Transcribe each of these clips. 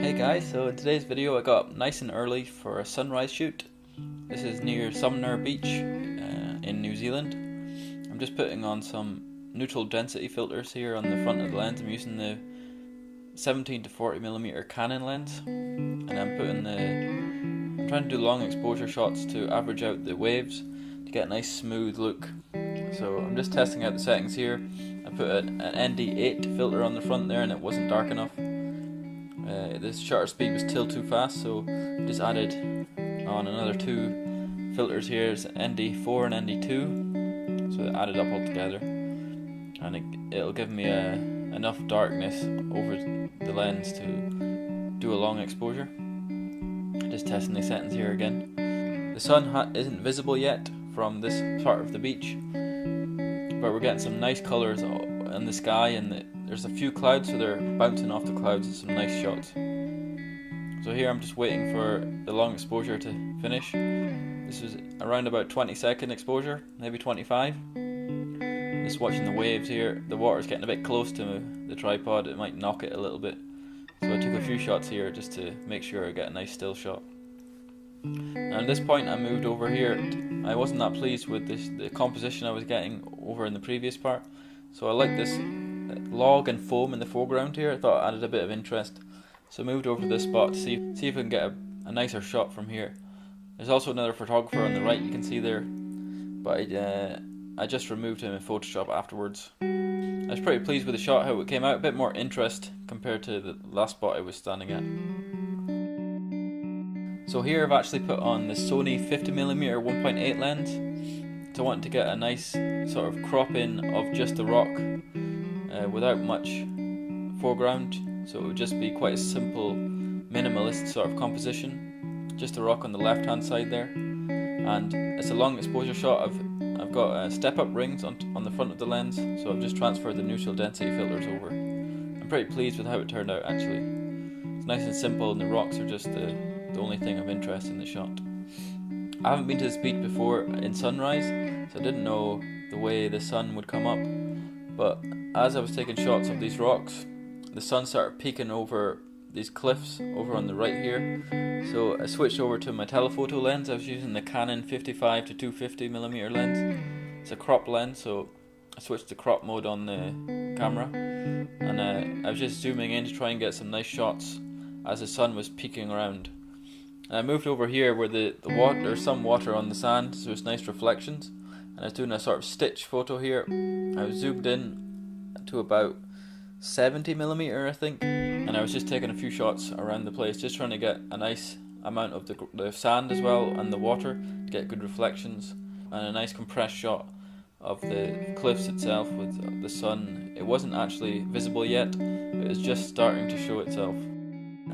Hey guys, so in today's video I got up nice and early for a sunrise shoot. This is near Sumner beach in New Zealand. I'm just putting on some neutral density filters here on the front of the lens. I'm using the 17 to 40mm Canon lens, and I'm trying to do long exposure shots to average out the waves to get a nice smooth look. So I'm just testing out the settings here. I put an ND8 filter on the front there and it wasn't dark enough. The shutter speed was still too fast, so just added on another two filters here. It's ND4 and ND2, so it added up all together, and it'll give me enough darkness over the lens to do a long exposure. Just testing the settings here again. The sun isn't visible yet from this part of the beach, but we're getting some nice colours in the sky, and there's a few clouds, so they're bouncing off the clouds and some nice shots. So here I'm just waiting for the long exposure to finish. This was around about 20-second exposure, maybe 25. Just watching the waves here. The water's getting a bit close to the tripod, it might knock it a little bit. So I took a few shots here just to make sure I get a nice still shot. Now at this point I moved over here. I wasn't that pleased with the composition I was getting over in the previous part. So I like this log and foam in the foreground here. I thought it added a bit of interest. So I moved over to this spot to see if I can get a nicer shot from here. There's also another photographer on the right you can see there, but I just removed him in Photoshop afterwards. I was pretty pleased with the shot, how it came out, a bit more interest compared to the last spot I was standing at. So here I've actually put on the Sony 50mm 1.8 lens. So I wanted to get a nice sort of crop in of just the rock without much foreground. So it would just be quite a simple, minimalist sort of composition. Just the rock on the left hand side there. And it's a long exposure shot. I've got step-up rings on the front of the lens, so I've just transferred the neutral density filters over. I'm pretty pleased with how it turned out actually. It's nice and simple, and the rocks are just the only thing of interest in the shot. I haven't been to this beach before in sunrise, so I didn't know the way the sun would come up. But as I was taking shots of these rocks, the sun started peeking over these cliffs over on the right here. So I switched over to my telephoto lens. I was using the Canon 55 to 250mm lens. It's a crop lens, so I switched to crop mode on the camera, and I was just zooming in to try and get some nice shots as the sun was peeking around. And I moved over here where there's some water on the sand, so it's nice reflections. And I was doing a sort of stitch photo here. I was zoomed in to about 70mm I think, and I was just taking a few shots around the place, just trying to get a nice amount of the sand as well and the water to get good reflections, and a nice compressed shot of the cliffs itself with the sun. It wasn't actually visible yet, it was just starting to show itself.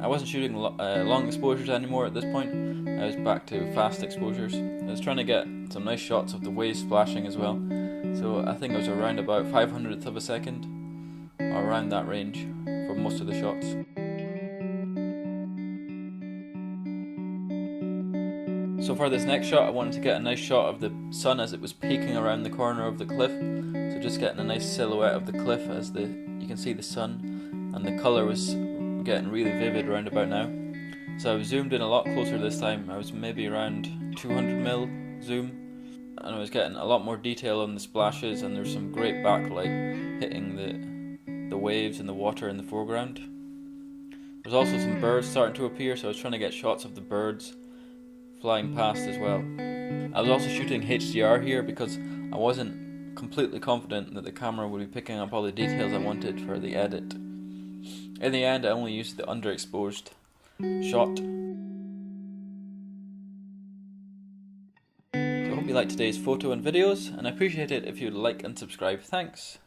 I wasn't shooting long exposures anymore at this point. I was back to fast exposures. I was trying to get some nice shots of the waves splashing as well. So I think it was around about 500th of a second, or around that range for most of the shots. So for this next shot I wanted to get a nice shot of the sun as it was peeking around the corner of the cliff. So just getting a nice silhouette of the cliff as you can see the sun, and the colour was getting really vivid round about now. So I was zoomed in a lot closer this time. I was maybe around 200mm zoom, and I was getting a lot more detail on the splashes, and there's some great backlight hitting the waves and the water in the foreground. There's also some birds starting to appear, so I was trying to get shots of the birds flying past as well. I was also shooting HDR here because I wasn't completely confident that the camera would be picking up all the details I wanted for the edit. In the end I only used the underexposed shot. So I hope you liked today's photo and videos, and I appreciate it if you'd like and subscribe. Thanks.